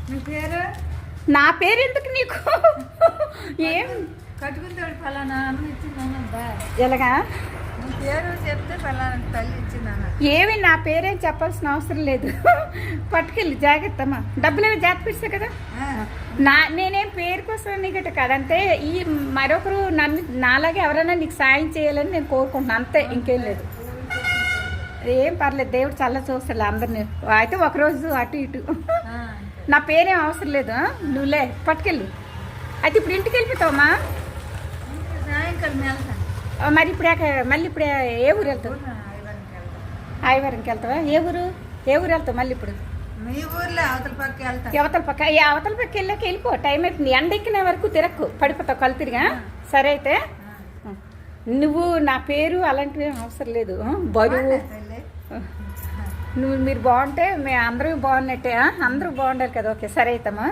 నీ పేరు? నా పేరు ఎందుకు నీకు? ఏం కట్టుకుంటాడు ఫలానా అమ్మ ఇచ్చిందన్నబ్బా. ఎలాగా? నీ పేరు చెప్తే ఫలానా తల్లి ఇచ్చిందన్న. ఏమి నా పేరేం చెప్పాల్సిన అవసరం లేదు. పట్టుకెళ్ళి జాగ్రత్త అమ్మా. డబ్బులు ఏమి జాగ్రత్త పెడతా కదా. నేనేం పేరు కోసం నీకట కాదంటే ఈ మరొకరు నన్ను నాలాగే ఎవరైనా నీకు సాయం చేయాలని నేను కోరుకుంటున్నాను అంతే, ఇంకేం లేదు. ఏం పర్లేదు, దేవుడు చల్ల చూస్తాడు అందరినీ. అయితే ఒకరోజు అటు ఇటు. నా పేరేం అవసరం లేదు. నువ్వులే పట్టుకెళ్ళు. అయితే ఇప్పుడు ఇంటికి వెళ్ళిపోతావమ్మా? సాయంకాలం వెళ్తాను. మరి ఇప్పుడు మళ్ళీ ఇప్పుడు ఏ ఊరు వెళ్తావు? ఆయవరంకి వెళ్తావా? ఏ ఊరు వెళ్తావు మళ్ళీ ఇప్పుడు? మీ ఊర్లో అవతల పక్క వెళ్తాను. అవతల పక్క వెళ్ళాక వెళ్ళిపో. టైం అవుతుంది. ఎండ ఎక్కిన వరకు తిరక్కు, పడిపోతావు కళ్ళు తిరిగా. సరే అయితే నువ్వు నా పేరు అలాంటివి అవసరం లేదు. బరువు మీరు బాగుంటే మేము అందరూ బాగున్నట్టే. అందరూ బాగుండాలి కదా. ఓకే సరే అయితమ్మా.